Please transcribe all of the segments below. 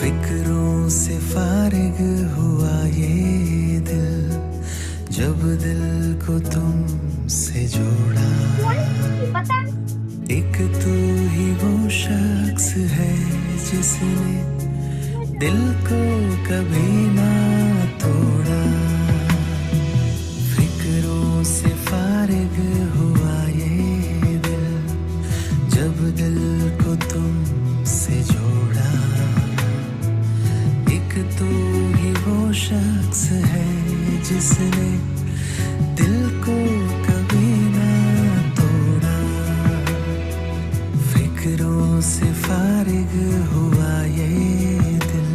फिक्रों से फारिग हुआ ये दिल, जब दिल को तुमसे जोड़ा। एक तू ही वो शख्स है जिसने दिल को कभी ना तोड़ा। फिक्रों से फारिग हुआ ये दिल, जब दिल को तुमसे जोड़ा। एक तू ही वो शख्स है जिसने दिल को कभी ना तोड़ा। फिक्रों से फारिग हुआ ये दिल।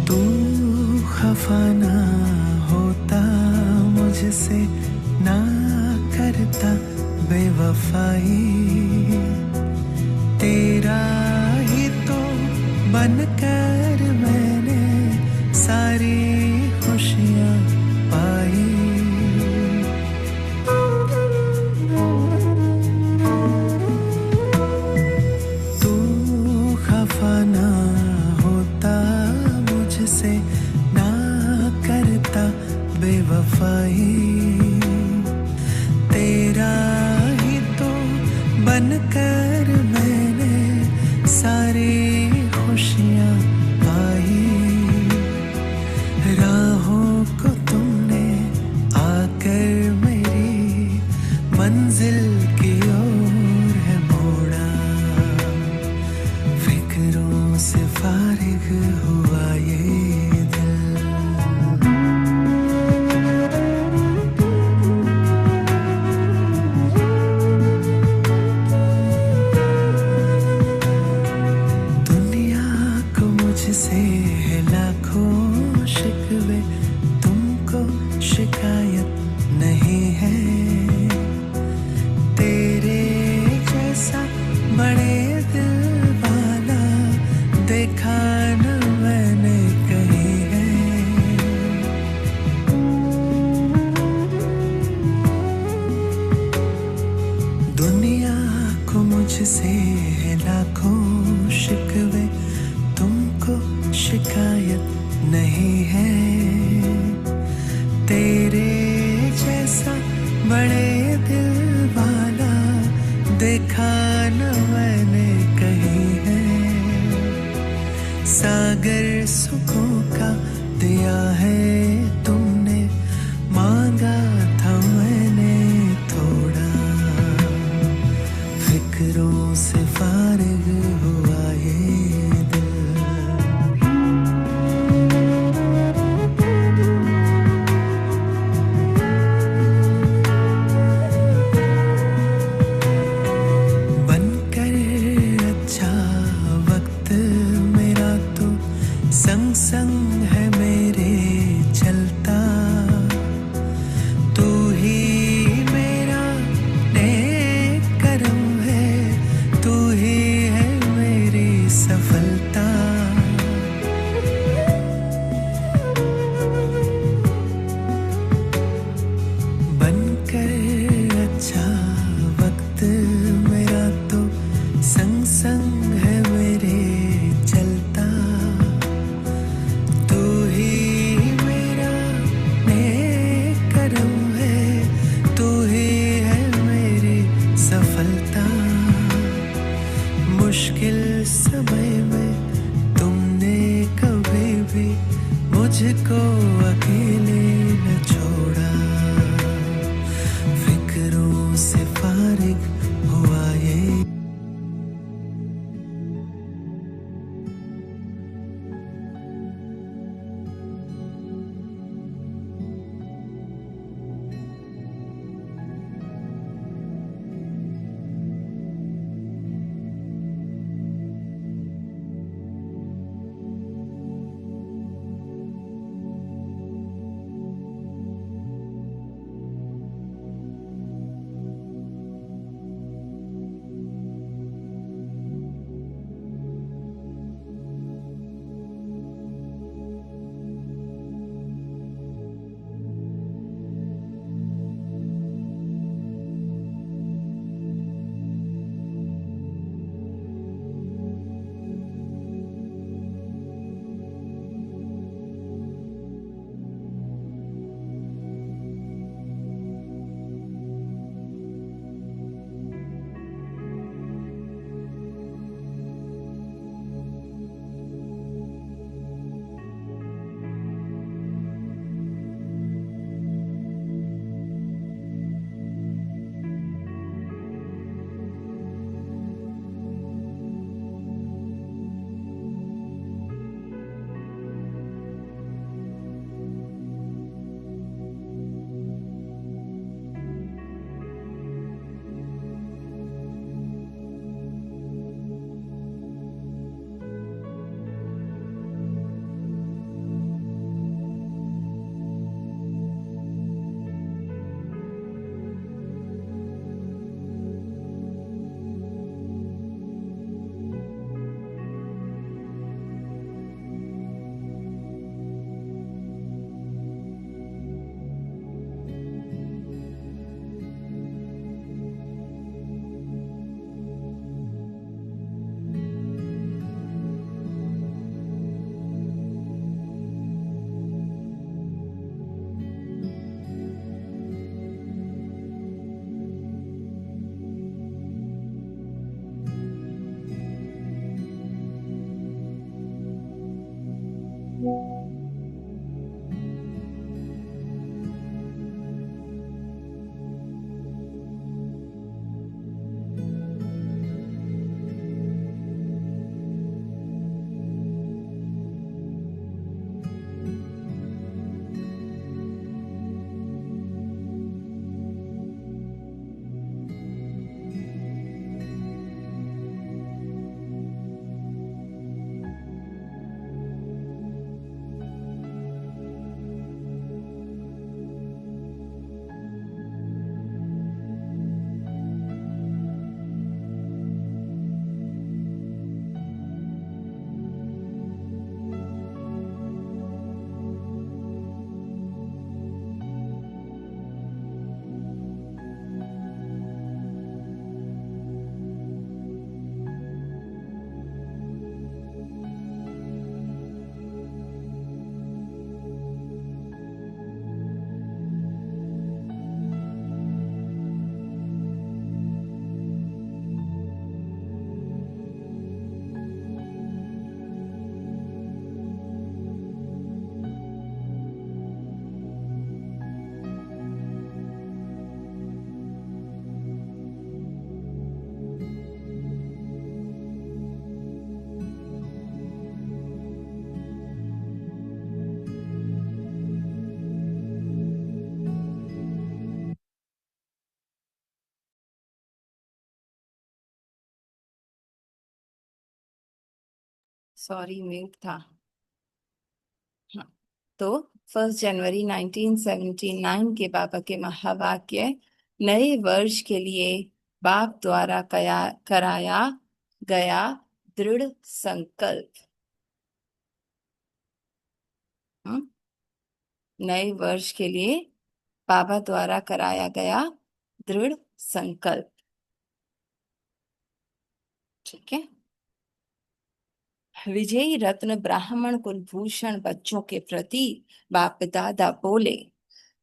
तू खफा ना होता मुझसे, ना करता बेवफाई। तेरा ही तो बनकर मैंने सारी खुशियाँ पाई। तू खफा ना होता मुझसे, ना करता बेवफाई। तेरा ही तो बनकर मैंने सारी खुशियाँ पाई। राहों को तुमने आकर मेरी मंजिल की ओर है मोड़ा। फिक्रों से फारिग हुआ ये दिल। मुझसे है लाखों शिकवे, तुमको शिकायत नहीं है। तेरे जैसा बड़े दिल वाला देखा न मैंने कहीं है। दुनिया को मुझसे है लाखों शिकवे, तुमको शिकायत नहीं है। तेरे जैसा बड़े दिल वाला देखा न मैंने कहीं है। सागर सुखों का दिया है तुमने, मांगा था मैंने थोड़ा। फिक्रों से फारिग हुआ ये दिल। बनकर अच्छा वक्त मेरा तो संग संग है मेरे चलता। तू ही मेरा नेक करम है, तू ही है मेरी सफलता। बनकर अच्छा वक्त मेरा तो संग संग है मेरे चलता। तू ही मेरा नेक करम है, तू ही है मेरी सफलता। मुश्किल समय में तुमने कभी भी मुझको अकेले न छोड़ा। फिक्रों से फारिग हुआ ये। सॉरी, म्यूट था। हाँ। तो 1 जनवरी 1979 के बाबा के महावाक्य, नए वर्ष के लिए बाप द्वारा कराया गया दृढ़ संकल्प। हम्म, नए वर्ष के लिए बाबा द्वारा कराया गया दृढ़ संकल्प। ठीक है। विजयी रत्न ब्राह्मण कुलभूषण बच्चों के प्रति बाप दादा बोले,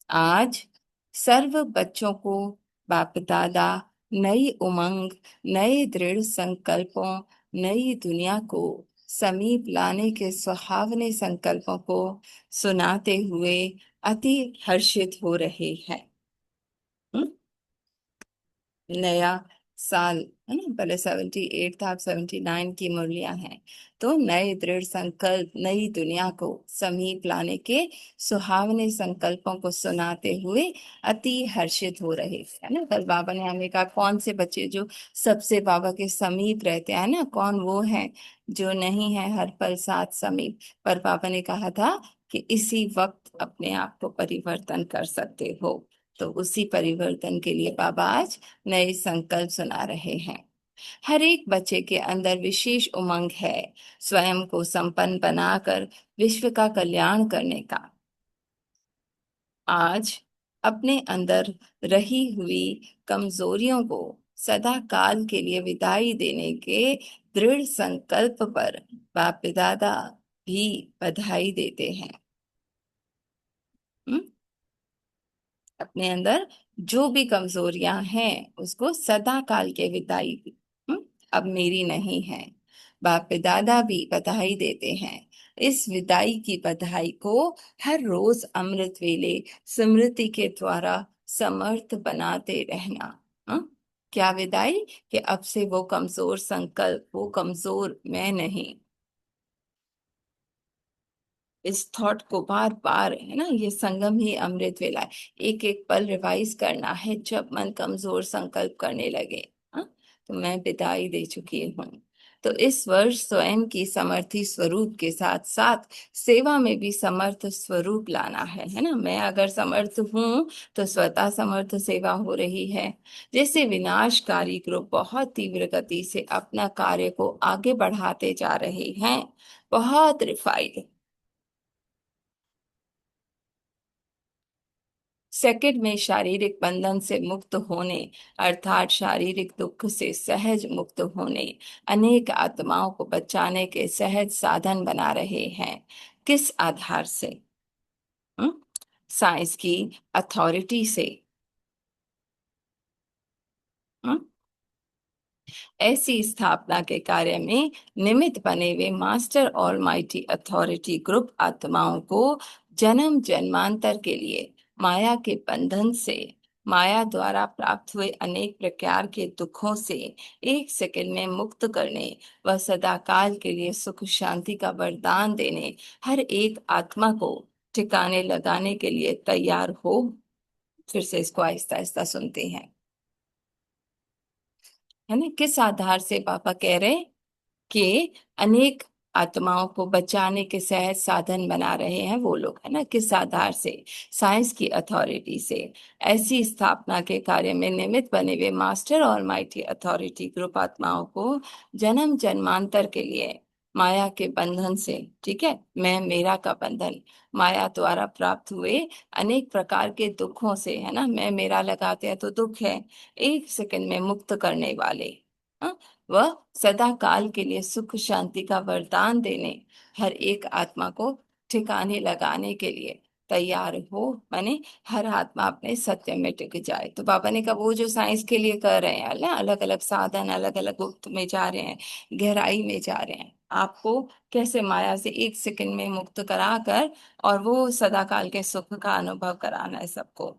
आज सर्व बच्चों को बाप दादा नई उमंग, नए दृढ़ संकल्पों, नई दुनिया को समीप लाने के सुहावने संकल्पों को सुनाते हुए अति हर्षित हो रहे हैं। नया साल है ना, पहले 78 था, अब 79 की मुरलियां हैं। तो नए दृढ़ संकल्प, नई दुनिया को समीप लाने के सुहावने संकल्पों को सुनाते हुए अति हर्षित हो रहे है ना। कल बाबा ने हमें कहा, कौन से बच्चे जो सबसे बाबा के समीप रहते हैं ना, कौन वो है जो नहीं है हर पल साथ समीप। पर बाबा ने कहा था कि इसी वक्त अपने आप को परिवर्तन कर सकते हो। तो उसी परिवर्तन के लिए बाबा आज नए संकल्प सुना रहे हैं। हर एक बच्चे के अंदर विशेष उमंग है, स्वयं को संपन्न बनाकर विश्व का कल्याण करने का। आज अपने अंदर रही हुई कमजोरियों को सदा काल के लिए विदाई देने के दृढ़ संकल्प पर बाप दादा भी बधाई देते हैं। हम्म? अपने अंदर जो भी कमजोरियां हैं उसको सदा काल के विदाई, हम्म, अब मेरी नहीं है। बाप दादा भी बधाई देते हैं। इस विदाई की बधाई को हर रोज अमृत वेले स्मृति के द्वारा समर्थ बनाते रहना। हाँ? क्या विदाई? कि अब से वो कमजोर संकल्प, वो कमजोर मैं नहीं। इस थॉट को बार बार, है ना, ये संगम ही अमृत वेला है। एक एक पल रिवाइज करना है जब मन कमजोर संकल्प करने लगे। हाँ, तो मैं विदाई दे चुकी हूँ। तो इस वर्ष स्वयं की समर्थी स्वरूप के साथ साथ सेवा में भी समर्थ स्वरूप लाना है ना। मैं अगर समर्थ हूँ तो स्वतः समर्थ सेवा हो रही है। जैसे विनाशकारी ग्रुप बहुत तीव्र गति से अपना कार्य को आगे बढ़ाते जा रहे हैं, बहुत रिफाइंड सेकंड में शारीरिक बंधन से मुक्त होने, अर्थात शारीरिक दुख से सहज मुक्त होने, अनेक आत्माओं को बचाने के सहज साधन बना रहे हैं। किस आधार से? हम्म? साइंस की अथॉरिटी से। हम्म? ऐसी स्थापना के कार्य में निमित्त बने हुए मास्टर ऑलमाइटी अथॉरिटी ग्रुप आत्माओं को जन्म जन्मांतर के लिए माया के बंधन से, माया द्वारा प्राप्त हुए अनेक प्रकार के दुखों से एक सेकंड में मुक्त करने व सदाकाल के लिए सुख शांति का वरदान देने, हर एक आत्मा को ठिकाने लगाने के लिए तैयार हो। फिर से इसको आहिस्ता आहिस्ता सुनते हैं, है ना। किस आधार से पापा कह रहे कि अनेक आत्माओं को बचाने के सहज साधन बना रहे हैं वो लोग, है ना। किस आधार से? साइंस की अथॉरिटी से। ऐसी स्थापना के कार्य में निमित्त बने हुए मास्टर और माइटी अथॉरिटी ग्रुप आत्माओं को जन्म जन्मांतर के लिए माया के बंधन से, ठीक है, मैं मेरा का बंधन, माया द्वारा प्राप्त हुए अनेक प्रकार के दुखों से, है ना, मैं मेरा लगाते हैं तो दुख है, एक सेकंड में मुक्त करने वाले, हाँ, वह सदा काल के लिए सुख शांति का वरदान देने, हर एक आत्मा को ठिकाने लगाने के लिए तैयार हो। माने हर आत्मा अपने सत्य में टिक जाए। तो बाबा ने कहा वो जो साइंस के लिए कर रहे हैं, अल्लाह, अलग अलग साधन, अलग अलग गुप्त में जा रहे हैं, गहराई में जा रहे हैं, आपको कैसे माया से एक सेकंड में मुक्त कराकर और वो सदा काल के सुख का अनुभव कराना है सबको।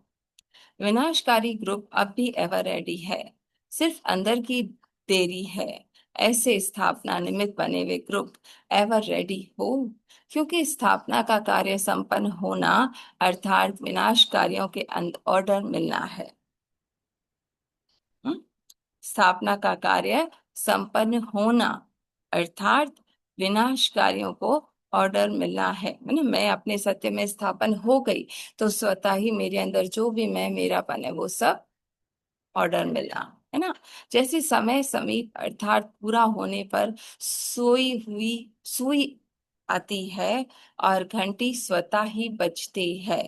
विनाशकारी ग्रुप अब भी एवर रेडी है, सिर्फ अंदर की देरी है। ऐसे स्थापना निमित्त बने हुए ग्रुप एवर रेडी हो, क्योंकि स्थापना का कार्य संपन्न होना अर्थात विनाशकारियों के ऑर्डर मिलना है। हम्म? स्थापना का कार्य संपन्न होना अर्थात विनाशकारियों को ऑर्डर मिला है ना। मैं अपने सत्य में स्थापन हो गई तो स्वतः ही मेरे अंदर जो भी मैं मेरापन है वो सब ऑर्डर मिला, है ना। जैसे समय समीप अर्थात पूरा होने पर सोई हुई सुई आती है और घंटी स्वतः ही बजती है,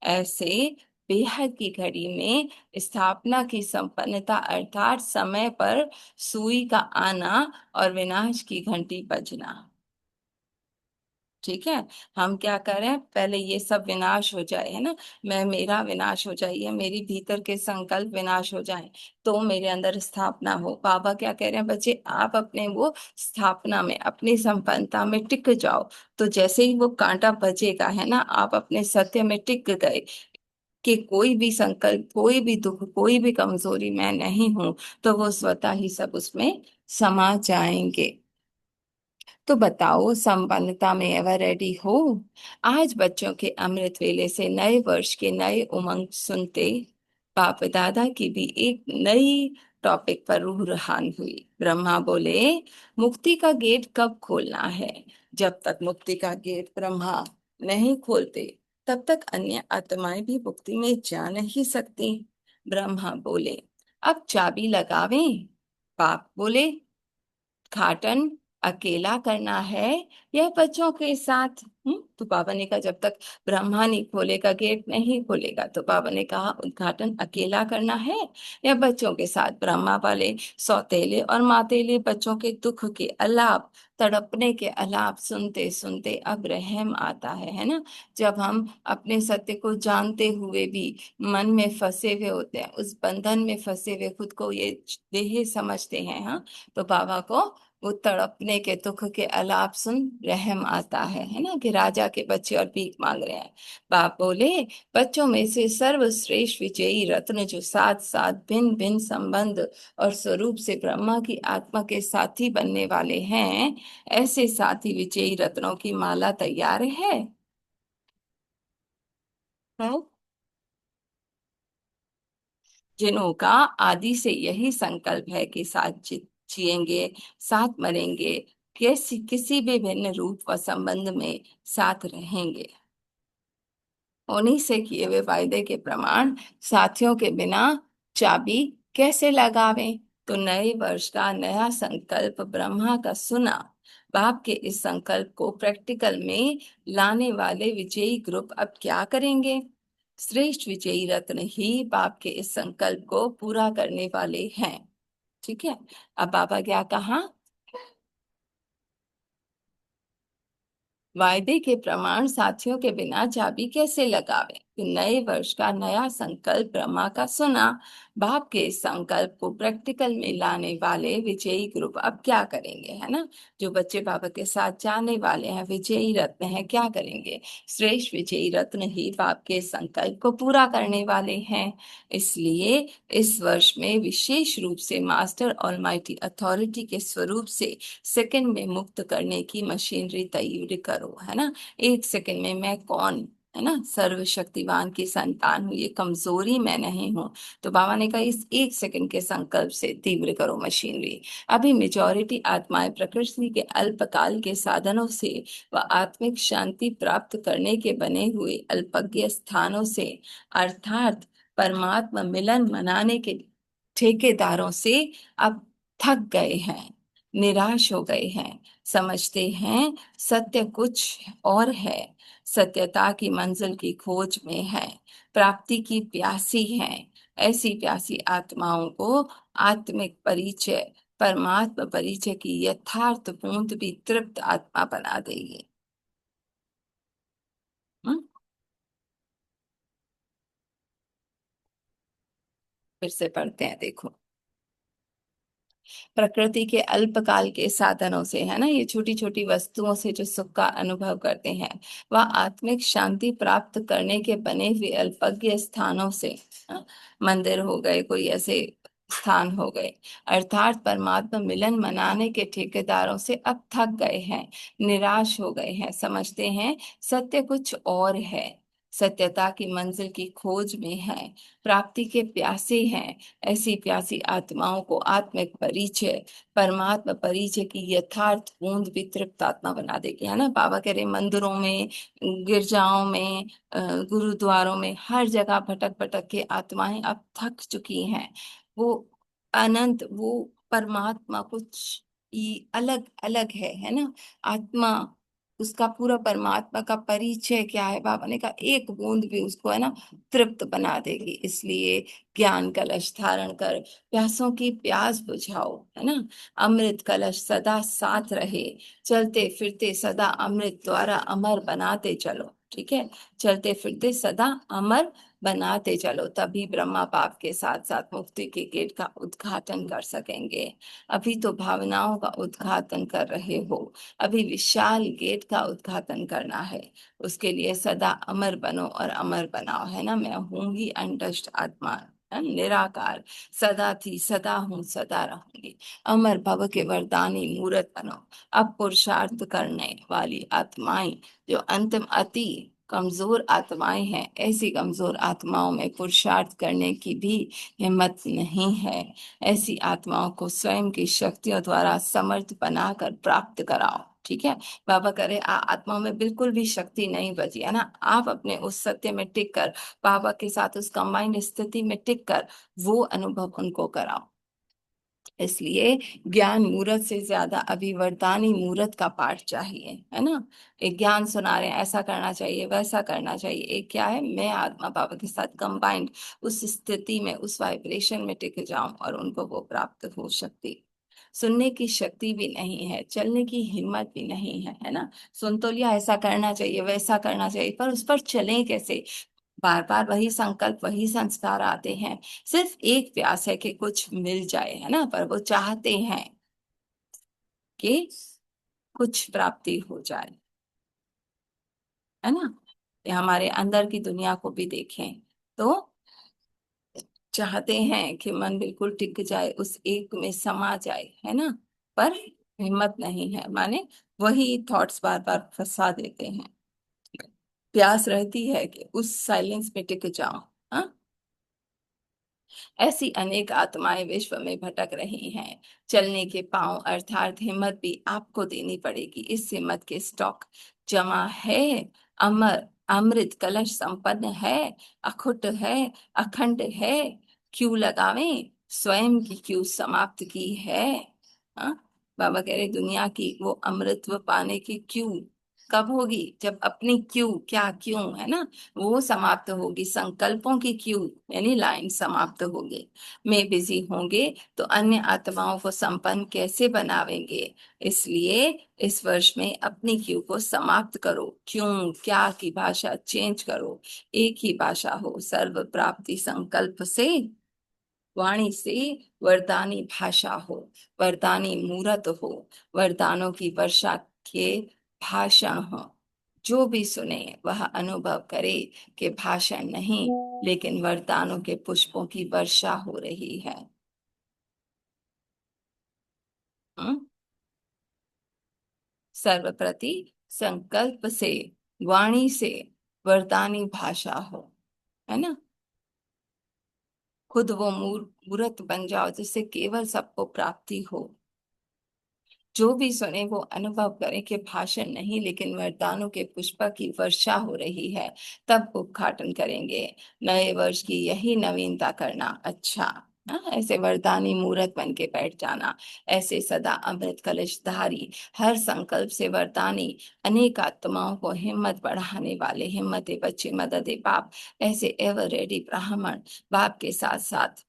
ऐसे बेहद की घड़ी में स्थापना की संपन्नता अर्थात समय पर सुई का आना और विनाश की घंटी बजना। ठीक है। हम क्या करें, पहले ये सब विनाश हो जाए, है ना। मैं मेरा विनाश हो जाए, ये मेरी भीतर के संकल्प विनाश हो जाए तो मेरे अंदर स्थापना हो। बाबा क्या कह रहे हैं, बच्चे आप अपने वो स्थापना में अपनी संपन्नता में टिक जाओ। तो जैसे ही वो कांटा बजेगा, है ना, आप अपने सत्य में टिक गए कि कोई भी संकल्प, कोई भी दुख, कोई भी कमजोरी मैं नहीं हूं, तो वो स्वतः ही सब उसमें समा जाएंगे। तो बताओ, संपन्नता में एवर रेडी हो। आज बच्चों के अमृत वेले से नए वर्ष के नए उमंग सुनते बाप दादा की भी एक नई टॉपिक पर रूह रुहान हुई। ब्रह्मा बोले, मुक्ति का गेट कब खोलना है। जब तक मुक्ति का गेट ब्रह्मा नहीं खोलते तब तक अन्य आत्माएं भी मुक्ति में जा नहीं सकती। ब्रह्मा बोले, अब चाबी लगावें। बाप बोले, खाटन अकेला करना है या बच्चों के साथ। तो बाबा ने कहा, जब तक ब्रह्मा नहीं खोलेगा, गेट नहीं खोलेगा, तो बाबा ने कहा उद्घाटन अकेला करना है या बच्चों के साथ। ब्रह्मा वाले सौतेले और मातेले बच्चों के दुख के अलाप, तड़पने के अलाप सुनते सुनते अब रहम आता है ना। जब हम अपने सत्य को जानते हुए भी मन में फंसे हुए होते हैं, उस बंधन में फंसे हुए खुद को ये देह समझते हैं, हाँ, तो बाबा को वो तड़पने के दुख के अलाप सुन रहम आता है ना, कि राजा के बच्चे और भीख मांग रहे हैं। बाप बोले, बच्चों में से सर्वश्रेष्ठ विजयी रत्न जो साथ साथ भिन्न भिन्न संबंध और स्वरूप से ब्रह्मा की आत्मा के साथी बनने वाले हैं, ऐसे साथी विजयी रत्नों की माला तैयार है। हाँ? जिनों का आदि से यही संकल्प है कि साथ जिएंगे, साथ मरेंगे, किसी किसी भी भिन्न रूप व संबंध में साथ रहेंगे, उन्हीं से किए हुए वायदे के प्रमाण साथियों के बिना चाबी कैसे लगावें। तो नए वर्ष का नया संकल्प ब्रह्मा का सुना, बाप के इस संकल्प को प्रैक्टिकल में लाने वाले विजयी ग्रुप अब क्या करेंगे। श्रेष्ठ विजयी रत्न ही बाप के इस संकल्प को पूरा करने वाले हैं। ठीक है। अब बाबा क्या कहा, वायदे के प्रमाण साथियों के बिना चाबी कैसे लगावे। तो नए वर्ष का नया संकल्प ब्रह्मा का सुना, बाप के इस संकल्प को प्रैक्टिकल में लाने वाले विजयी ग्रुप अब क्या करेंगे, है ना। जो बच्चे बाबा के साथ जाने वाले हैं, विजयी रत्न हैं, क्या करेंगे। श्रेष्ठ विजयी रत्न ही बाप के इस संकल्प को पूरा करने वाले हैं। इसलिए इस वर्ष में विशेष रूप से मास्टर ऑलमाइटी अथॉरिटी के स्वरूप से सेकंड में मुक्त करने की मशीनरी तैयार करो, है ना। एक सेकंड में मैं कौन, है ना, सर्वशक्तिवान की संतान हूँ, ये कमजोरी मैं नहीं हूँ। तो बाबा ने कहा, इस एक सेकंड के संकल्प से तीव्र करो मशीनरी। अभी मेजॉरिटी आत्माएं प्रकृति के अल्पकाल के साधनों से व आत्मिक शांति प्राप्त करने के बने हुए अल्पज्ञ स्थानों से अर्थात परमात्मा मिलन मनाने के ठेकेदारों से अब थक गए हैं, निराश हो गए हैं। समझते हैं सत्य कुछ और है, सत्यता की मंजिल की खोज में है, प्राप्ति की प्यासी है। ऐसी प्यासी आत्माओं को आत्मिक परिचय, परमात्मा परिचय की यथार्थ बूंद भी तृप्त आत्मा बना देगी। हम्म? फिर से पढ़ते हैं, देखो। प्रकृति के अल्पकाल के साधनों से, है ना, ये छोटी छोटी वस्तुओं से जो सुख का अनुभव करते हैं, वह आत्मिक शांति प्राप्त करने के बने हुए अल्पज्ञ स्थानों से, हाँ, मंदिर हो गए, कोई ऐसे स्थान हो गए, अर्थात परमात्मा मिलन मनाने के ठेकेदारों से अब थक गए हैं, निराश हो गए हैं। समझते हैं सत्य कुछ और है, सत्यता की मंजिल की खोज में हैं, प्राप्ति के प्यासे हैं। ऐसी प्यासी आत्माओं को आत्मिक परिचय, परमात्मा परिचय की यथार्थ बूंद भी तृप्त आत्मा बना देगी, है ना। बाबा कह रहे मंदिरों में, गिरजाओं में, गुरुद्वारों में, हर जगह भटक भटक के आत्माएं अब थक चुकी हैं। वो अनंत, वो परमात्मा कुछ अलग अलग है ना। आत्मा, उसका पूरा परमात्मा का परिचय क्या है, बाबा ने कहा एक बूंद भी उसको, है ना, तृप्त बना देगी। इसलिए ज्ञान कलश धारण कर प्यासों की प्यास बुझाओ, है ना। अमृत कलश सदा साथ रहे, चलते फिरते सदा अमृत द्वारा अमर बनाते चलो, ठीक है। चलते फिरते सदा अमर बनाते चलो, तभी ब्रह्मा बाप के साथ साथ मुक्ति के गेट का उद्घाटन कर सकेंगे। अभी तो भावनाओं का उद्घाटन कर रहे हो, अभी विशाल गेट का उद्घाटन करना है। उसके लिए सदा अमर बनो और अमर बनाओ, है ना। मैं हूँ ही अनटच्ड आत्मा, निराकार, सदा थी सदा हूँ सदा रहूंगी। अमर भव के वरदानी मूरत बनो। अब पुरुषार्थ करने वाली आत्माएं, जो अंतिम अति कमजोर आत्माएं हैं, ऐसी कमजोर आत्माओं में पुरुषार्थ करने की भी हिम्मत नहीं है। ऐसी आत्माओं को स्वयं की शक्तियों द्वारा समर्थ बनाकर प्राप्त कराओ, ठीक है। बाबा करे आत्माओं में बिल्कुल भी शक्ति नहीं बची, है ना। आप अपने उस सत्य में टिक कर, बाबा के साथ उस कंबाइंड स्थिति में टिक कर वो अनुभव उनको कराओ। इसलिए ज्ञान मूर्त से ज्यादा अभी वरदानी मूर्त का पाठ चाहिए, है ना। एक ज्ञान सुना रहे हैं, ऐसा करना चाहिए, वैसा करना चाहिए। एक क्या है, मैं आत्मा बाबा के साथ कंबाइंड उस स्थिति में, उस वाइब्रेशन में टिक जाऊं और उनको वो प्राप्त हो शक्ति। सुनने की शक्ति भी नहीं है, चलने की हिम्मत भी नहीं है ना। सुन तो लिया, ऐसा करना चाहिए, वैसा करना चाहिए, पर उस पर चलें कैसे। बार बार वही संकल्प, वही संस्कार आते हैं। सिर्फ एक प्यास है कि कुछ मिल जाए, है ना, पर वो चाहते हैं कि कुछ प्राप्ति हो जाए, है ना। ये हमारे अंदर की दुनिया को भी देखें तो चाहते हैं कि मन बिल्कुल टिक जाए, उस एक में समा जाए, है ना। पर हिम्मत नहीं है, माने वही थॉट्स बार बार फंसा देते हैं। प्यास रहती है कि उस साइलेंस में टिक जाओ। हाँ, ऐसी अनेक आत्माएं विश्व में भटक रही हैं। चलने के पांव अर्थात हिम्मत भी आपको देनी पड़ेगी। इस हिम्मत के स्टॉक जमा है, अमर अमृत कलश संपन्न है, अखुट है, अखंड है। क्यों लगावें, स्वयं की क्यों समाप्त की है। हाँ, बाबा कह रहे दुनिया की वो अमृतत्व पाने की क्यों कब होगी, जब अपनी क्यों, क्या क्यों, है ना, वो समाप्त होगी। संकल्पों की क्यू यानी लाइन समाप्त होगी। में बिजी होंगे तो अन्य आत्माओं को संपन्न कैसे बनावेंगे। इसलिए इस वर्ष में अपनी क्यू को समाप्त करो, क्यों क्या की भाषा चेंज करो। एक ही भाषा हो, सर्व प्राप्ति संकल्प से, वाणी से वरदानी भाषा हो, वरदानी मूरत हो, वरदानों की वर्षा के भाषण हो। जो भी सुने वह अनुभव करे कि भाषण नहीं, लेकिन वरदानों के पुष्पों की वर्षा हो रही है। हम्म? सर्वप्रति संकल्प से, वाणी से वरदानी भाषा हो, है ना। खुद वो मूर्त बन जाओ जिससे केवल सबको प्राप्ति हो। जो भी सुने वो अनुभव करे कि भाषण नहीं, लेकिन वरदानों के पुष्प की वर्षा हो रही है। तब उद्घाटन करेंगे नए वर्ष की, यही नवीनता करना। अच्छा, हाँ, ऐसे वरदानी मूर्त बन के बैठ जाना। ऐसे सदा अमृत कलश धारी, हर संकल्प से वरदानी, अनेक आत्माओं को हिम्मत बढ़ाने वाले, हिम्मते बच्चे मददे बाप, ऐसे एवर रेडी ब्राह्मण, बाप के साथ साथ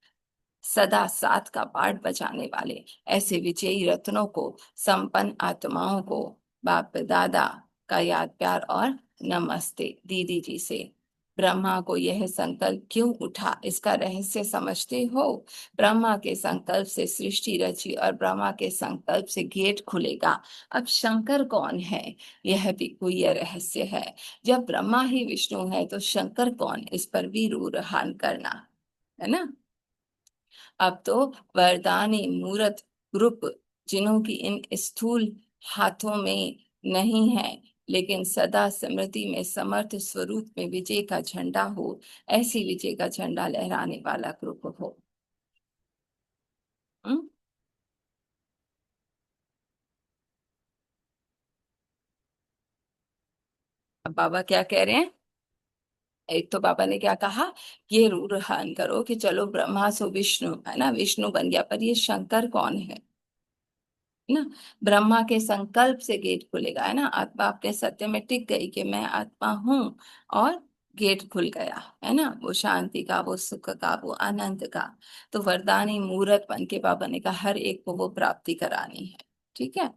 सदा साथ का पाठ बजाने वाले, ऐसे विजयी रत्नों को, संपन्न आत्माओं को बाप दादा का याद प्यार और नमस्ते। दीदी जी से ब्रह्मा को यह संकल्प क्यों उठा, इसका रहस्य समझते हो। ब्रह्मा के संकल्प से सृष्टि रची और ब्रह्मा के संकल्प से गेट खुलेगा। अब शंकर कौन है, यह भी कोई रहस्य है। जब ब्रह्मा ही विष्णु है तो शंकर कौन, इस पर भी रूरहान करना, है ना। अब तो वरदानी मूरत रूप, जिन्हों की इन स्थूल हाथों में नहीं है, लेकिन सदा स्मृति में समर्थ स्वरूप में विजय का झंडा हो, ऐसी विजय का झंडा लहराने वाला ग्रुप हो। हम्म? अब बाबा क्या कह रहे हैं? एक तो बाबा ने क्या कहा, ये रूढ़ करो कि चलो ब्रह्मा सो विष्णु, है ना, विष्णु बन गया, पर ये शंकर कौन है ना। ब्रह्मा के संकल्प से गेट खुलेगा, है ना, आत्मा अपने सत्य में टिक गई कि मैं आत्मा हूँ, और गेट खुल गया, है ना, वो शांति का, वो सुख का, वो आनंद का। तो वरदानी मूर्त बन के बाबा ने कहा हर एक को वो प्राप्ति करानी है। ठीक है।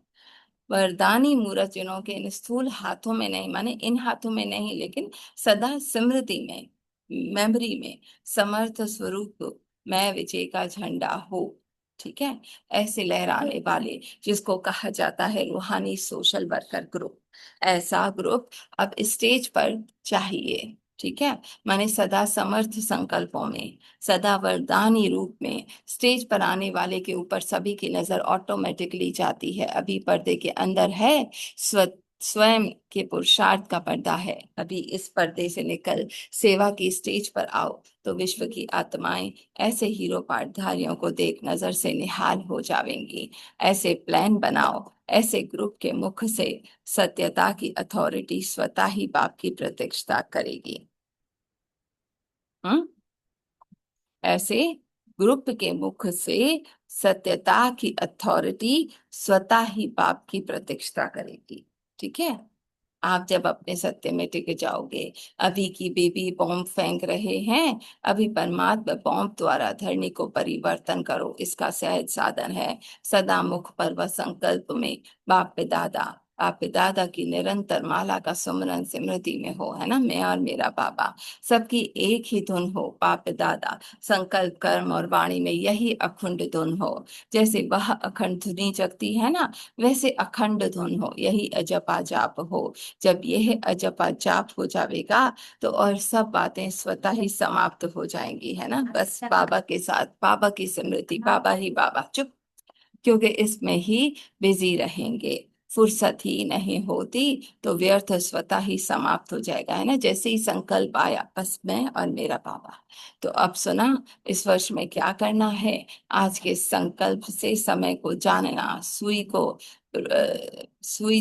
वरदानी मूर्त जिनों के इन स्थूल हाथों में नहीं, माने इन हाथों में नहीं, लेकिन सदा स्मृति में, मेमोरी में, समर्थ स्वरूप मैं विजय का झंडा हो। ठीक है। ऐसे लहराने वाले, जिसको कहा जाता है रूहानी सोशल वर्कर ग्रुप, ऐसा ग्रुप अब स्टेज पर चाहिए। ठीक है। माने सदा समर्थ संकल्पों में, सदा वरदानी रूप में स्टेज पर आने वाले के ऊपर सभी की नजर ऑटोमेटिकली जाती है। अभी पर्दे के अंदर है, स्वयं के पुरुषार्थ का पर्दा है। अभी इस पर्दे से निकल सेवा की स्टेज पर आओ, तो विश्व की आत्माएं ऐसे हीरो पाठधारियों को देख नजर से निहाल हो जाएंगी। ऐसे प्लान बनाओ, ऐसे ग्रुप के मुख से सत्यता की अथॉरिटी स्वतः ही बाप की प्रतीक्षा करेगी। हम्म। ऐसे ग्रुप के मुख से सत्यता की अथॉरिटी स्वतः ही बाप की प्रतीक्षा करेगी। ठीक है। आप जब अपने सत्य में टिक जाओगे। अभी की बेबी बॉम्ब फेंक रहे हैं, अभी परमात्मा बॉम्ब द्वारा धरनी को परिवर्तन करो, इसका सहज साधन है। सदा मुख पर व संकल्प में बाप दादा की निरंतर माला का सुमरन स्मृति में हो, है ना, मैं और मेरा बाबा, सबकी एक ही धुन हो। बाप दादा संकल्प कर्म और वाणी में यही अखंड धुन हो। जैसे वह अखंड धुनी जगती है ना, वैसे अखंड धुन हो, यही अजपा जाप हो। जब यह अजपा जाप हो जाएगा, तो और सब बातें स्वतः ही समाप्त हो जाएंगी, है ना। बस बाबा के साथ बाबा की स्मृति, बाबा ही बाबा, चुप, क्योंकि इसमें ही बिजी रहेंगे। फुर्सत ही नहीं होती, तो व्यर्थ स्वतः ही समाप्त हो जाएगा, है ना। जैसे ही संकल्प आया, बस मैं और मेरा बाबा। तो अब सुना, इस वर्ष में क्या करना है। आज के संकल्प से समय को जानना, सुई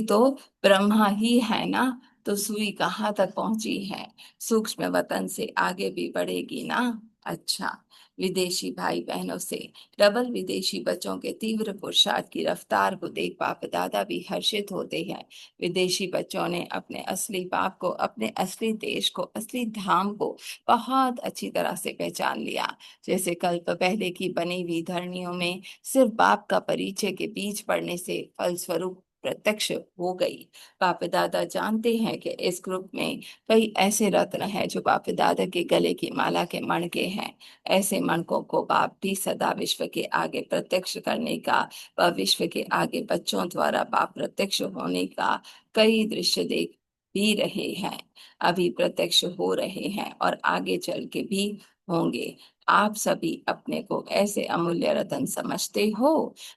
तो ब्रह्मा ही है ना, तो सुई कहाँ तक पहुंची है, सूक्ष्म वतन से आगे भी बढ़ेगी ना। अच्छा। विदेशी भाई बहनों से डबल विदेशी बच्चों के तीव्र पुरुषार्थ की रफ्तार को देख बाप दादा भी हर्षित होते हैं। विदेशी बच्चों ने अपने असली बाप को, अपने असली देश को, असली धाम को बहुत अच्छी तरह से पहचान लिया। जैसे कल्प पहले की बनी हुई धरनियों में सिर्फ बाप का परिचय के बीज पड़ने से फलस्वरूप प्रत्यक्ष हो गई। बाप दादा जानते हैं कि इस ग्रुप में कई ऐसे रत्न हैं जो बाप दादा के गले की माला के मणके हैं। ऐसे मणकों को बाप भी सदा विश्व के आगे प्रत्यक्ष करने का, व विश्व के आगे बच्चों द्वारा बाप प्रत्यक्ष होने का कई दृश्य देख भी रहे हैं। अभी प्रत्यक्ष हो रहे हैं और आगे चल के भी होंगे। आप सभी अपने को ऐसे अमूल्य रत्न समझते हो।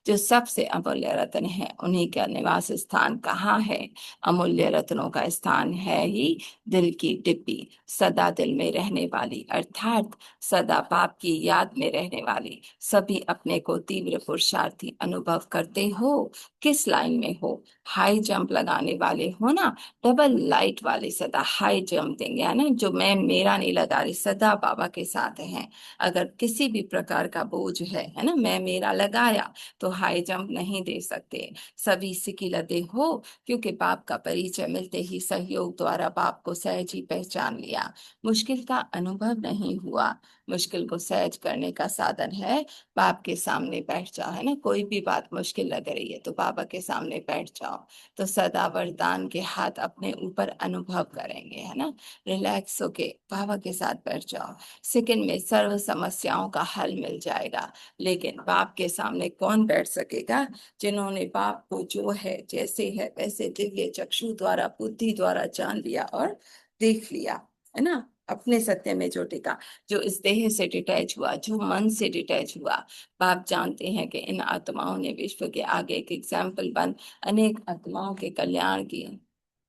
जो सबसे अमूल्य रत्न है, उन्हीं का निवास स्थान कहाँ है? अमूल्य रत्नों का स्थान है ही दिल की डिब्बी, सदा दिल में रहने वाली, अर्थात सदा बाप की याद में रहने वाली। सभी अपने को तीव्र पुरुषार्थी अनुभव करते हो। किस लाइन में हो? हाई जंप लगाने वाले हो ना, डबल लाइट वाले सदा हाई जंप देंगे, है ना, जो मैं मेरा नहीं लगा रही, सदा बाबा के साथ हैं। अगर किसी भी प्रकार का बोझ है ना, मैं मेरा लगाया, तो हाई जंप नहीं दे सकते। सभी सिकी लदे हो, क्योंकि बाप का परिचय मिलते ही सहयोग द्वारा बाप को सहज ही पहचान लिया। मुश्किल का अनुभव नहीं हुआ। मुश्किल को सहज करने का साधन है, बाप के सामने बैठ जाओ, है ना। कोई भी बात मुश्किल लग रही है, तो बाबा के सामने बैठ जाओ, तो सदा वरदान के हाथ अपने ऊपर अनुभव करेंगे, है ना। रिलैक्स होके बाबा के साथ बैठ जाओ, सेकंड में सर्व समस्याओं का हल मिल जाएगा। लेकिन बाप के सामने कौन बैठ सकेगा? जिन्होंने बाप को जो है, जैसे है वैसे दिव्य चक्षु द्वारा, बुद्धि द्वारा जान लिया और देख लिया, है ना। अपने सत्य में जो टिका, जो इस देह से डिटैच हुआ, जो मन से डिटैच हुआ। बाप जानते हैं कि इन आत्माओं ने विश्व के आगे एक एग्जाम्पल बन अनेक आत्माओं के कल्याण की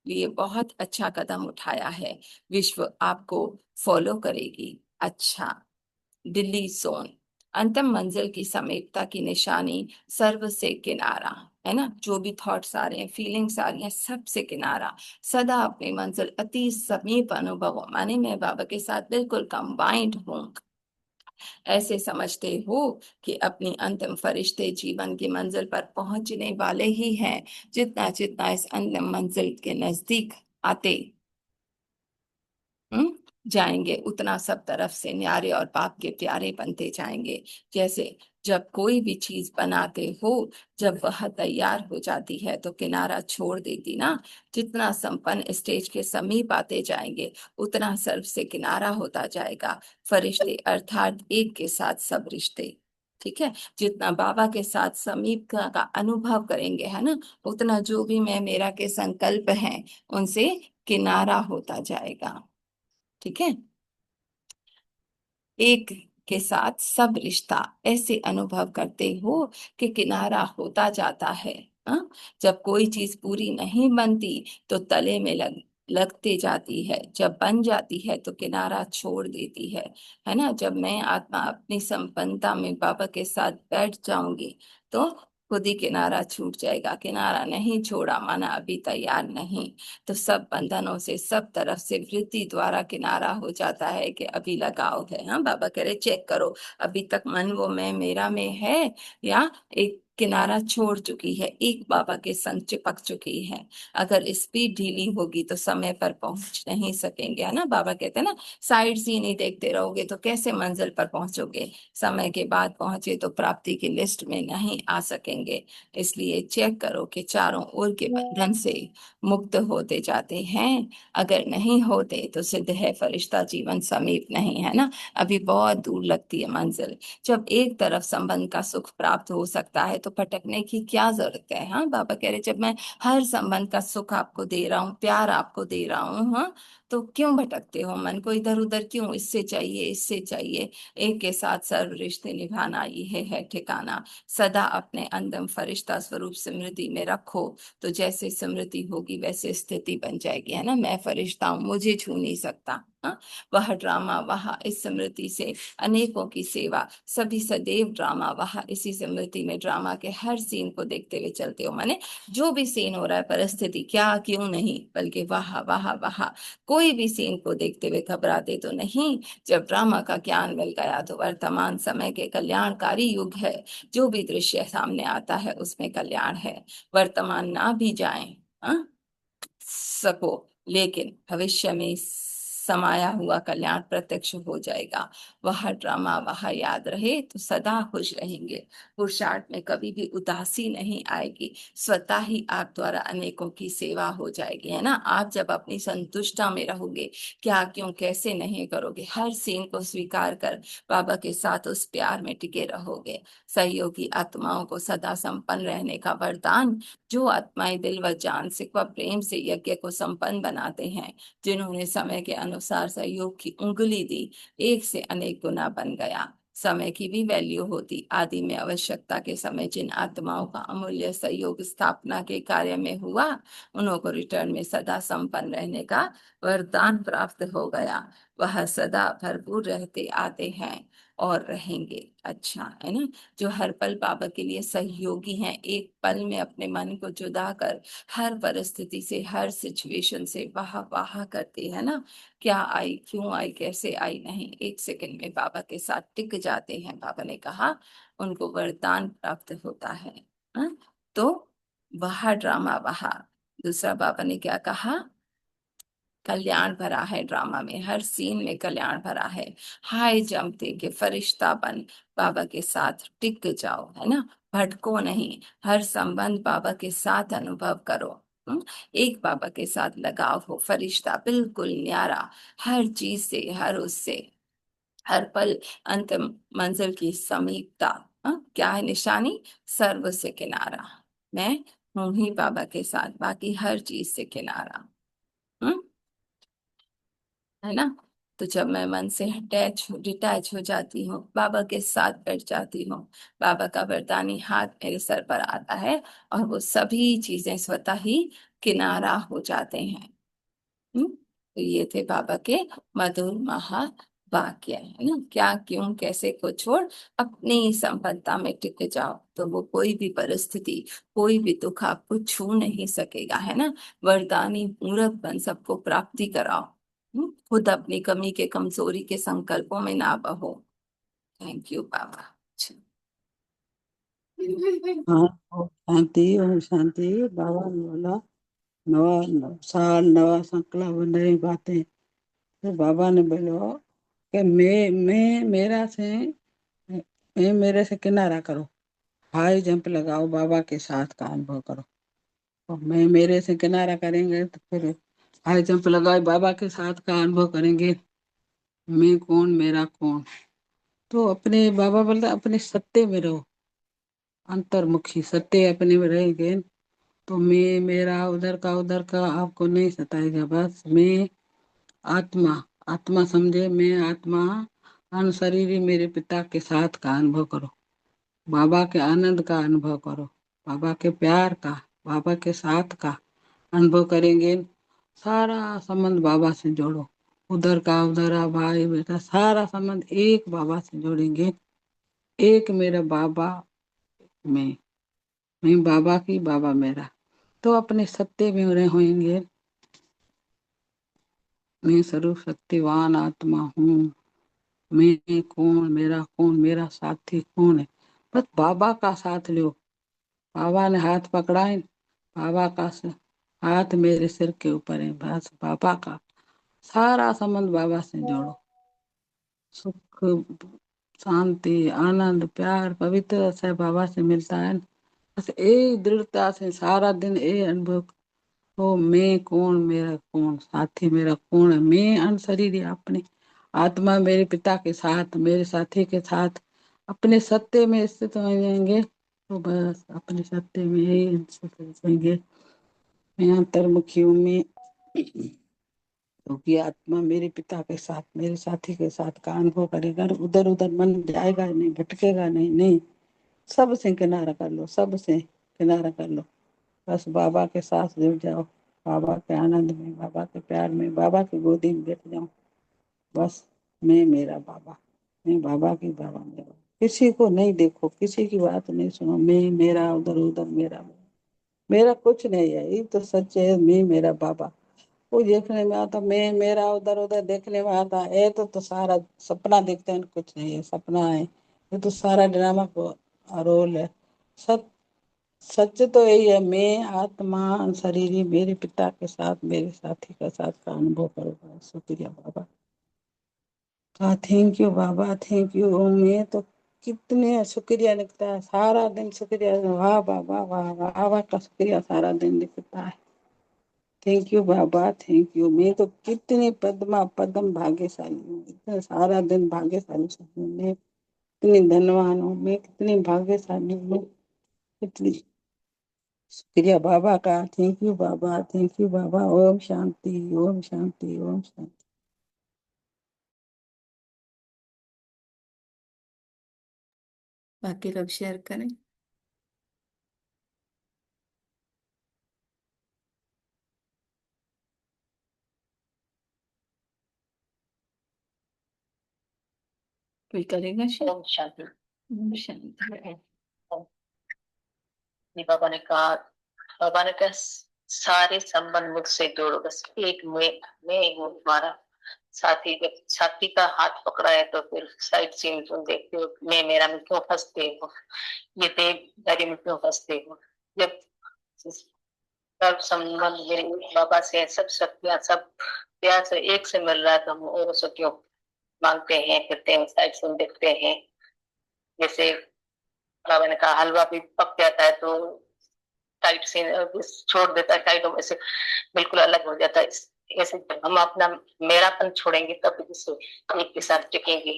लिए बहुत अच्छा कदम उठाया है। विश्व आपको फॉलो करेगी। अच्छा। दिल्ली जोन, अंतिम मंजिल की समीपता की निशानी, सर्व से किनारा, है ना। जो भी थॉट्स आ रहे हैं, फीलिंग्स आ रही हैं, सब से किनारा। सदा अपनी मंजिल अति समीप अनुभव, माने मैं बाबा के साथ बिल्कुल कंबाइंड हूँ। ऐसे समझते हो कि अपनी अंतिम फरिश्ते जीवन की मंजिल पर पहुंचने वाले ही हैं। जितना जितना इस अंतिम मंजिल के नजदीक आते हम्म जाएंगे, उतना सब तरफ से न्यारे और बाप के प्यारे बनते जाएंगे। जैसे जब कोई भी चीज बनाते हो, जब वह तैयार हो जाती है तो किनारा छोड़ देती ना। जितना संपन्न स्टेज के समीप आते जाएंगे, उतना सर्व से किनारा होता जाएगा। फरिश्ते अर्थात एक के साथ सब रिश्ते। ठीक है। जितना बाबा के साथ समीप का अनुभव करेंगे, है ना, उतना जो भी मैं मेरा के संकल्प हैं, उनसे किनारा होता जाएगा। ठीक है। एक के साथ सब रिश्ता, ऐसे अनुभव करते हो कि किनारा होता जाता है। हाँ? जब कोई चीज पूरी नहीं बनती तो तले में लगते जाती है, जब बन जाती है तो किनारा छोड़ देती है ना। जब मैं आत्मा अपनी संपन्नता में बाबा के साथ बैठ जाऊंगी तो खुद ही किनारा छूट जाएगा। किनारा नहीं छोड़ा माना अभी तैयार नहीं। तो सब बंधनों से सब तरफ से वृत्ति द्वारा किनारा हो जाता है कि अभी लगाव है। हाँ, बाबा कह रहे चेक करो, अभी तक मन वो मैं मेरा में है, या एक किनारा छोड़ चुकी है, एक बाबा के संग चिपक चुकी है। अगर स्पीड ढीली होगी तो समय पर पहुंच नहीं सकेंगे, है ना। बाबा कहते हैं ना, साइड सीन ही देखते रहोगे तो कैसे मंजिल पर पहुंचोगे। समय के बाद पहुंचे तो प्राप्ति की लिस्ट में नहीं आ सकेंगे। इसलिए चेक करो कि चारों ओर के बंधन से मुक्त होते जाते हैं। अगर नहीं होते तो सिद्ध है फरिश्ता जीवन समीप नहीं, है ना। अभी बहुत दूर लगती है मंजिल। जब एक तरफ संबंध का सुख प्राप्त हो सकता है तो भटकने की क्या जरूरत है। हाँ, बाबा कह रहे जब मैं हर संबंध का सुख आपको दे रहा हूँ, प्यार आपको दे रहा हूँ, हाँ, तो क्यों भटकते हो मन को इधर उधर, क्यों इससे चाहिए इससे चाहिए। एक के साथ सर्व रिश्ते निभाना ये है ठिकाना। सदा अपने अंदर फरिश्ता स्वरूप स्मृति में रखो, तो जैसे स्मृति होगी वैसे स्थिति बन जाएगी, है ना। मैं फरिश्ता हूँ, मुझे छू नहीं सकता। हाँ? वह ड्रामा वहाँ इस स्मृति से अनेकों की सेवा, सभी सदैव ड्रामा वहाँ इसी स्मृति में ड्रामा के हर सीन को देखते हुए चलते हो। माने जो भी सीन हो रहा है, परिस्थिति क्या क्यों नहीं, बल्कि वहाँ वहाँ वहाँ कोई भी सीन को देखते हुए घबराते तो नहीं। जब ड्रामा का ज्ञान मिल गया तो वर्तमान समय के कल्याणकारी युग है। जो भी दृश्य सामने आता है उसमें कल्याण है। वर्तमान ना भी जाए, हाँ, सको, लेकिन भविष्य में समाया हुआ कल्याण प्रत्यक्ष हो जाएगा। वह ड्रामा वह याद रहे तो सदा खुश रहेंगे। पुरुषार्थ में कभी भी उदासी नहीं आएगी। स्वतः ही आप द्वारा अनेकों की सेवा हो जाएगी, है ना। आप जब अपनी संतुष्टा में रहोगे, क्या क्यों कैसे नहीं करोगे, हर सीन को स्वीकार कर बाबा के साथ उस प्यार में टिके रहोगे। सहयोगी आत्माओं को सदा संपन्न रहने का वरदान, जो आत्माएं दिल व जान से व प्रेम से यज्ञ को संपन्न बनाते हैं, जिन्होंने समय के अनुसार सहयोग की उंगली दी, एक से अनेक गुना बन गया। समय की भी वैल्यू होती। आदि में आवश्यकता के समय जिन आत्माओं का अमूल्य सहयोग स्थापना के कार्य में हुआ, उन्हों को रिटर्न में सदा संपन्न रहने का वरदान प्राप्त हो गया। वह सदा भरपूर रहते आते हैं और रहेंगे। अच्छा, है ना। जो हर पल बाबा के लिए सहयोगी हैं, एक पल में अपने मन को जुदा कर हर परिस्थिति से हर सिचुएशन से वाह वाह करते हैं ना। क्या आई क्यों आई कैसे आई नहीं, एक सेकंड में बाबा के साथ टिक जाते हैं। बाबा ने कहा उनको वरदान प्राप्त होता है। हाँ? तो वह ड्रामा वहा, दूसरा बाबा ने क्या कहा, कल्याण भरा है। ड्रामा में हर सीन में कल्याण भरा है। हाई जंप दे के फरिश्ता बन बाबा के साथ टिक जाओ, है ना। भटको नहीं, हर संबंध बाबा के साथ अनुभव करो। एक बाबा के साथ लगाव हो, फरिश्ता बिल्कुल न्यारा, हर चीज से हर उससे हर पल अंतिम मंजिल की समीपता। क्या है निशानी, सर्व से किनारा। मैं हूं ही बाबा के साथ, बाकी हर चीज से किनारा। हम्म है ना। तो जब मैं मन से डिटैच हो जाती हूँ, बाबा के साथ बैठ जाती हूँ, बाबा का वरदानी हाथ मेरे सर पर आता है और वो सभी चीजें स्वतः ही किनारा हो जाते हैं। तो ये थे बाबा के मधुर महा वाक्य, है ना। क्या क्यों कैसे को छोड़ अपनी संपन्नता में टिक जाओ, तो वो कोई भी परिस्थिति, कोई भी दुख आपको छू नहीं सकेगा, है ना। वरदानी मूर्त बन सबको प्राप्ति कराओ। खुद अपनी कमी के कमजोरी के संकल्पों में ना बहो। थैंक यू बाबा। हाँ, ओम शांति। बाबा ने बोला नवा साल, नवा संकल्प, नई बातें। तो बाबा ने बोला कि मैं मेरा से मैं मेरे से किनारा करो, हाई जंप लगाओ, बाबा के साथ का अनुभव करो। तो मैं मेरे से किनारा करेंगे तो फिर हाई जंप लगाए बाबा के साथ का अनुभव करेंगे। मैं कौन, मेरा कौन। तो अपने बाबा बोलता अपने सत्य में रहो, अंतर्मुखी सत्य अपने में रहेंगे तो मैं मेरा उधर का आपको नहीं सताएगा। बस मैं आत्मा, आत्मा समझे, मैं आत्मा अनशरीरी मेरे पिता के साथ का अनुभव करो, बाबा के आनंद का अनुभव करो, बाबा के प्यार का, बाबा के साथ का अनुभव करेंगे। सारा संबंध बाबा से जोड़ो, उधर का उधर, भाई बेटा सारा संबंध एक बाबा से जोड़ेंगे। एक मेरा बाबा, मैं बाबा की, बाबा मेरा। तो अपने सत्य में रहे होंगे। मैं सर्व शक्तिवान आत्मा हूँ। मैं कौन, मेरा कौन, मेरा साथी कौन है। बस बाबा का साथ लो। बाबा ने हाथ पकड़ा है, बाबा का हाथ मेरे सिर के ऊपर है। बस बाबा का सारा संबंध बाबा से जोड़ो। सुख, शांति, आनंद, प्यार, पवित्र से बाबा से मिलता है। बस एक दृढ़ता से सारा दिन ये अनुभव हो, मैं कौन, मेरा कौन, साथी मेरा कौन है। मैं अनशरीरी अपनी आत्मा मेरे पिता के साथ, मेरे साथी के साथ अपने सत्य में स्थित हो जाएंगे। तो बस अपने सत्य में ही स्थित हो जाएंगे। मैं अंतर्मुखी हूँ। मैं क्योंकि आत्मा मेरे पिता के साथ, मेरे साथी के साथ का अनुभव करेगा। उधर उधर मन जाएगा नहीं, भटकेगा नहीं। नहीं, सबसे किनारा कर लो, सबसे किनारा कर लो। बस बाबा के साथ जुड़ जाओ, बाबा के आनंद में, बाबा के प्यार में, बाबा की गोदी में बैठ जाओ। बस मैं मेरा बाबा, मैं बाबा की, बाबा मेरा। किसी को नहीं देखो, किसी की बात नहीं सुनो। मैं मेरा, उधर उधर मेरा, मेरा कुछ नहीं है। ये तो सच है, मैं मेरा बाबा। वो देखने में आता, मैं मेरा उधर उधर देखने में आता है। ये तो सारा सपना देखते हैं, कुछ नहीं है, सपना है। ये तो सारा ड्रामा को रोल है। सच, सच तो यही है, मैं आत्मा शरीरी मेरे पिता के साथ, मेरे साथी के साथ का अनुभव करूंगा। शुक्रिया बाबा। हाँ, थैंक यू बाबा, थैंक यू। मैं तो कितने शुक्रिया लिखता है सारा दिन। शुक्रिया, वाह बाबा, वाह वाह, बाबा का शुक्रिया सारा दिन लिखता है। थैंक यू बाबा, थैंक यू। मैं तो कितनी पद्म भाग्यशाली हूँ, इतना सारा दिन भाग्यशाली हूँ मैं। कितनी धनवान हूँ मैं, कितनी भाग्यशाली हूँ। कितनी शुक्रिया बाबा का। थैंक यू बाबा, थैंक यू बाबा। ओम शांति, ओम शांति, ओम शांति। बाकी लोग शेयर करें। कोई करेगा शेयर? ओम शांति। शांति। बाबा ने कहा, बाबा ने कहा सारे संबंध मुझसे जोड़ो, बस एक मैं हूँ तुम्हारा साथी। जब साथी का हाथ पकड़ा है तो फिर साइड सीन तुम देखते हो, मैं मेरा में क्यों फंसते हो, ये देवदारी में क्यों फंसते हो। जब सब संबंध मेरे बाबा से है, सब शक्तियां, सब प्यार से एक से मिल रहा है, तो हम और से क्यों मांगते हैं, फिरते हैं, साइड सीन देखते हैं। जैसे बाबा ने कहा हलवा भी पक जाता है तो टाइट से छोड़ देता है, टाइट ऐसे बिल्कुल अलग हो जाता है। ऐसे जब हम अपना मेरापन छोड़ेंगे तब इसे एक के साथ टिकेंगे,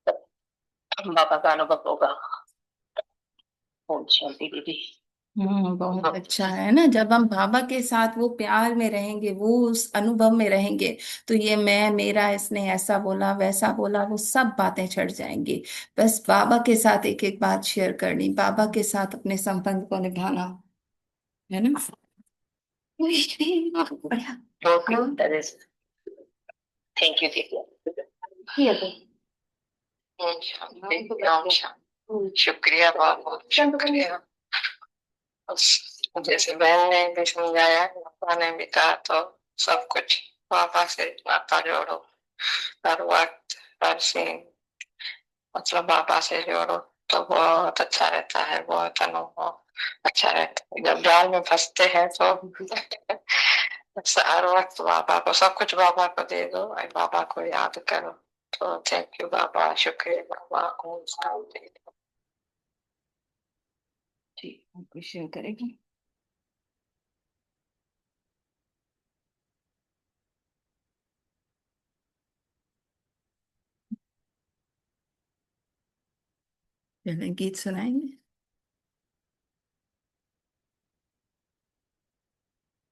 तब बाबा का अनुभव होगा। ओम शांति दीदी। बहुत अच्छा है ना, जब हम बाबा के साथ वो प्यार में रहेंगे, वो उस अनुभव में रहेंगे, तो ये मैं मेरा इसने ऐसा बोला वैसा बोला वो सब बातें छट जाएंगी। बस बाबा के साथ एक एक बात शेयर करनी, बाबा के साथ अपने संबंध को निभाना, है ना। बढ़िया। बहुत तरह से। थैंक यू दीदी। ये तो ओम शांति, ओम शांति। शुक्रिया, बहुत बहुत शुक्रिया। जैसे बहन ने भी समझाया, पापा ने भी कहा, तो सब कुछ पापा से नाता जोड़ो, हर वक्त हर सीन, मतलब पापा से जोड़ो तो बहुत अच्छा रहता है, बहुत अनुभव अच्छा रहता है। जब जाल में फंसते हैं तो हर वक्त बाबा को, सब कुछ बाबा को दे दो और बाबा को याद करो। तो थैंक यू बाबा, शुक्रिया बाबा। ओम शांति। ठीक, आपको शेयर करेगी। चलें, गीत सुनाएंगे।